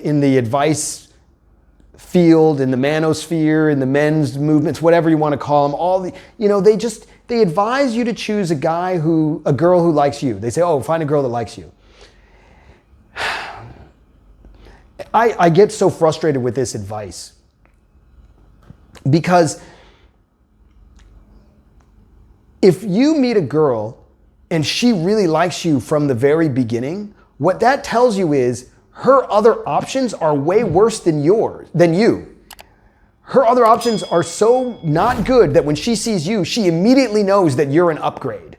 in the advice field, in the manosphere, in the men's movements, whatever you want to call them, all the, they advise you to choose a girl who likes you. They say, oh, find a girl that likes you. I get so frustrated with this advice because if you meet a girl and she really likes you from the very beginning, what that tells you is her other options are way worse than you. Her other options are so not good that when she sees you, she immediately knows that you're an upgrade.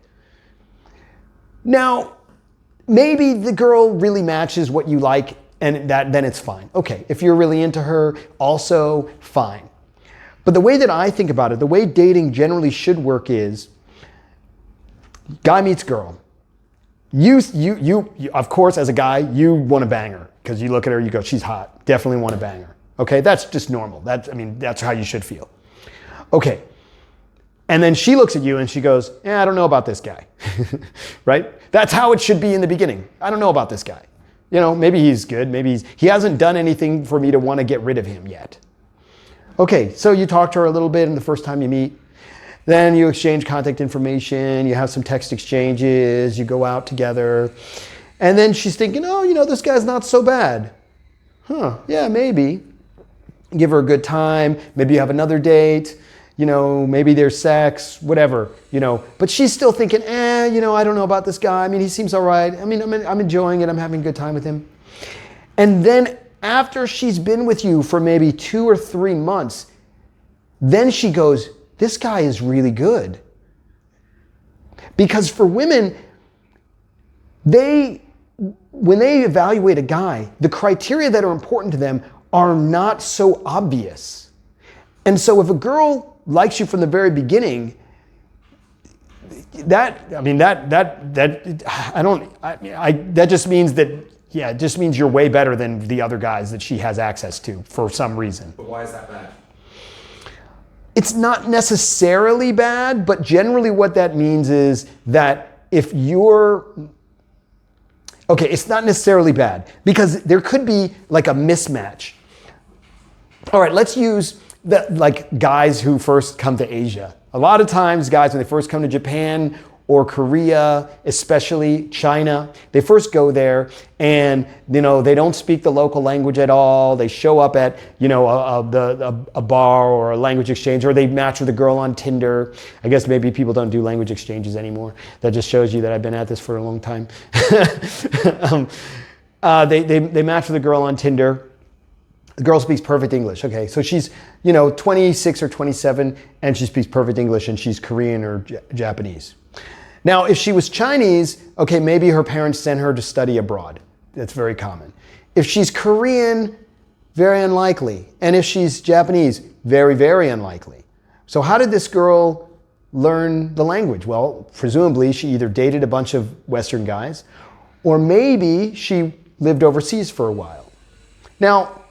Now, maybe the girl really matches what you like and then it's fine. Okay, if you're really into her, also fine. But the way that I think about it, the way dating generally should work is guy meets girl. You of course, as a guy, you want to bang her because you look at her, you go, she's hot. Definitely want to bang her. Okay, that's just normal. That's how you should feel. Okay, and then she looks at you and she goes, I don't know about this guy, right? That's how it should be in the beginning. I don't know about this guy. Maybe he's good. Maybe he hasn't done anything for me to want to get rid of him yet. Okay, so you talk to her a little bit in the first time you meet. Then you exchange contact information, you have some text exchanges, you go out together. And then she's thinking, this guy's not so bad. Yeah, maybe. Give her a good time. Maybe you have another date. Maybe there's sex, whatever, But she's still thinking, I don't know about this guy. He seems all right. I'm enjoying it. I'm having a good time with him. And then after she's been with you for maybe 2 or 3 months, then she goes, this guy is really good. Because for women, when they evaluate a guy, the criteria that are important to them are not so obvious. And so if a girl likes you from the very beginning, that just means it just means you're way better than the other guys that she has access to for some reason. But why is that bad? It's not necessarily bad, but generally what that means is that if you're... Okay, it's not necessarily bad because there could be like a mismatch. All right, let's use guys who first come to Asia. A lot of times guys, when they first come to Japan or Korea, especially China, they first go there and they don't speak the local language at all. They show up at a bar or a language exchange, or they match with a girl on Tinder. I guess maybe people don't do language exchanges anymore. That just shows you that I've been at this for a long time. They match with a girl on Tinder. The girl speaks perfect English. Okay, so she's 26 or 27 and she speaks perfect English and she's Korean or Japanese. Now, if she was Chinese, okay, maybe her parents sent her to study abroad. That's very common. If she's Korean, very unlikely. And if she's Japanese, very, very unlikely. So how did this girl learn the language? Well, presumably she either dated a bunch of Western guys, or maybe she lived overseas for a while. Now,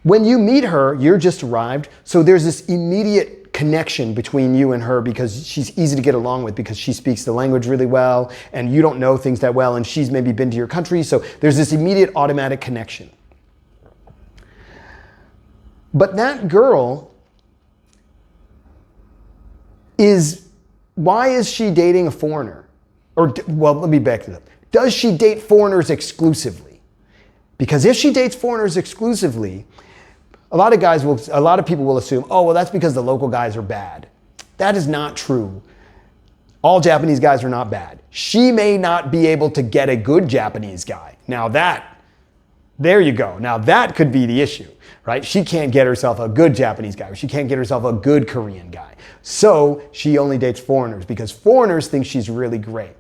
when you meet her, you're just arrived, so there's this immediate connection between you and her because she's easy to get along with because she speaks the language really well and you don't know things that well and she's maybe been to your country, so there's this immediate automatic connection. But that girl why is she dating a foreigner? Let me back it up. Does she date foreigners exclusively? Because if she dates foreigners exclusively, a lot of people will assume, that's because the local guys are bad. That is not true. All Japanese guys are not bad. She may not be able to get a good Japanese guy. Now there you go. Now that could be the issue, right? She can't get herself a good Japanese guy. Or she can't get herself a good Korean guy. So she only dates foreigners because foreigners think she's really great.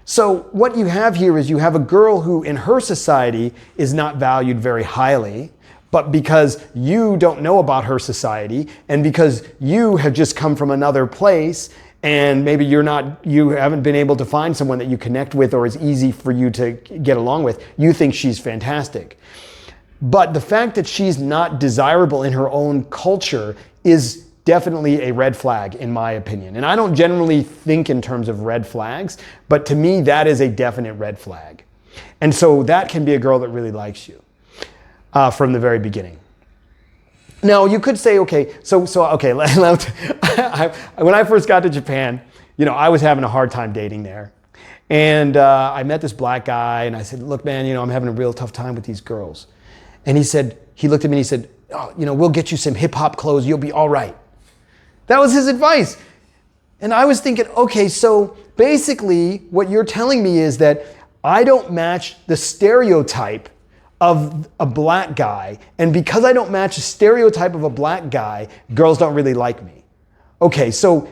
So what you have here is you have a girl who in her society is not valued very highly, but because you don't know about her society and because you have just come from another place and maybe you haven't been able to find someone that you connect with or is easy for you to get along with, you think she's fantastic. But the fact that she's not desirable in her own culture is definitely a red flag in my opinion. And I don't generally think in terms of red flags, but to me that is a definite red flag. And so that can be a girl that really likes you. from the very beginning. Now, you could say, okay, okay, when I first got to Japan, I was having a hard time dating there. And I met this black guy, and I said, look, man, I'm having a real tough time with these girls. And he looked at me and he said, oh, we'll get you some hip-hop clothes, you'll be all right. That was his advice. And I was thinking, okay, so basically what you're telling me is that I don't match the stereotype of a black guy, and because I don't match the stereotype of a black guy, girls don't really like me. Okay, so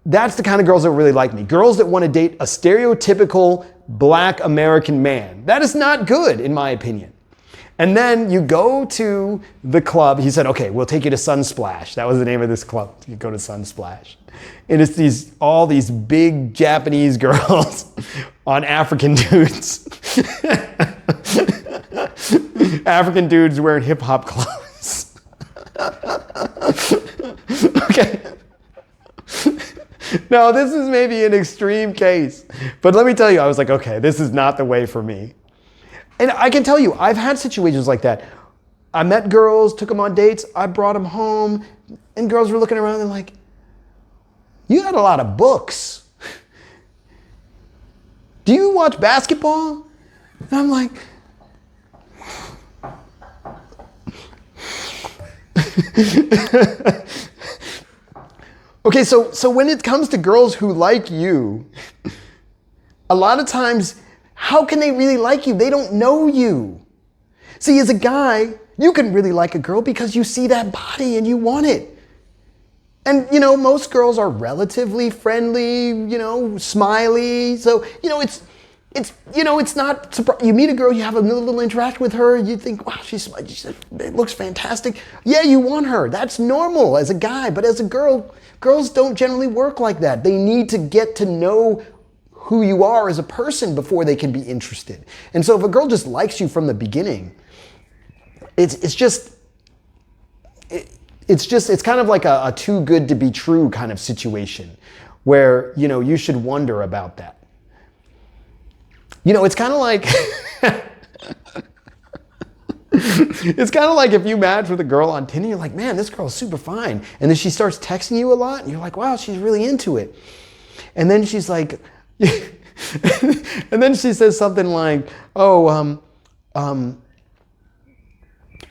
that's the kind of girls that really like me. Girls that want to date a stereotypical black American man. That is not good, in my opinion. And then you go to the club. He said, okay, we'll take you to Sunsplash. That was the name of this club. You go to Sunsplash. And it's all these big Japanese girls on African dudes. African dudes wearing hip hop clothes. Okay. Now, this is maybe an extreme case, but let me tell you, I was like, okay, this is not the way for me. And I can tell you, I've had situations like that. I met girls, took them on dates, I brought them home, and girls were looking around and like, you got a lot of books. Do you watch basketball? And I'm like, okay, so when it comes to girls who like you, a lot of times, how can they really like you? They don't know you. See, as a guy, you can really like a girl because you see that body and you want it. And, most girls are relatively friendly, smiley. So, it's not surprising. You meet a girl, you have a little interaction with her, you think, wow, it looks fantastic. Yeah, you want her. That's normal as a guy. But as a girl, girls don't generally work like that. They need to get to know who you are as a person before they can be interested. And so if a girl just likes you from the beginning, it's kind of like a too good to be true kind of situation where, you should wonder about that. It's kind of like, it's kind of like if you match with a girl on Tinder, you're like, man, this girl's super fine. And then she starts texting you a lot and you're like, wow, she's really into it. And then she's like, and then she says something like,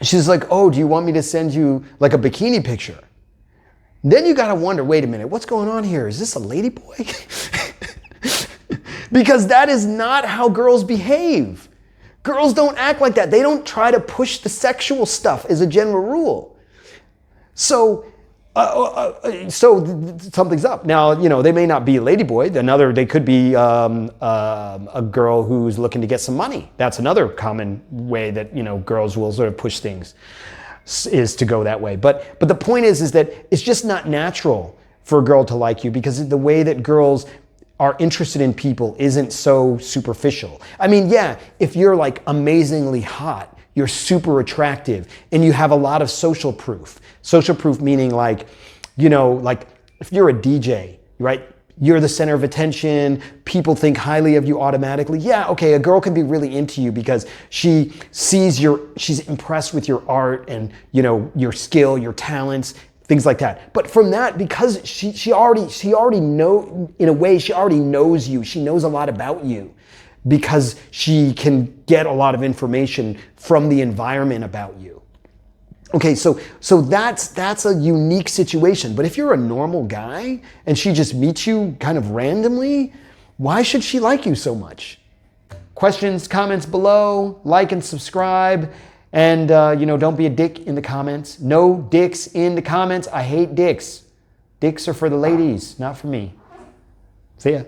she's like, oh, do you want me to send you like a bikini picture? Then you got to wonder, wait a minute, what's going on here? Is this a ladyboy? Because that is not how girls behave. Girls don't act like that. They don't try to push the sexual stuff as a general rule. So something's up. Now, they may not be a ladyboy. They could be a girl who's looking to get some money. That's another common way that, girls will sort of push things, is to go that way. But the point is that it's just not natural for a girl to like you because the way that girls are interested in people isn't so superficial. I mean, yeah, if you're like amazingly hot, you're super attractive, and you have a lot of social proof. Social proof meaning like if you're a DJ, right? You're the center of attention, people think highly of you automatically. Yeah, okay, a girl can be really into you because she's impressed with your art and, your skill, your talents, things like that. But from that, because she already knows you, she knows a lot about you, because she can get a lot of information from the environment about you. Okay, so that's a unique situation. But if you're a normal guy and she just meets you kind of randomly, why should she like you so much? Questions, comments below, like and subscribe, and don't be a dick in the comments. No dicks in the comments. I hate dicks. Dicks are for the ladies, not for me. See ya.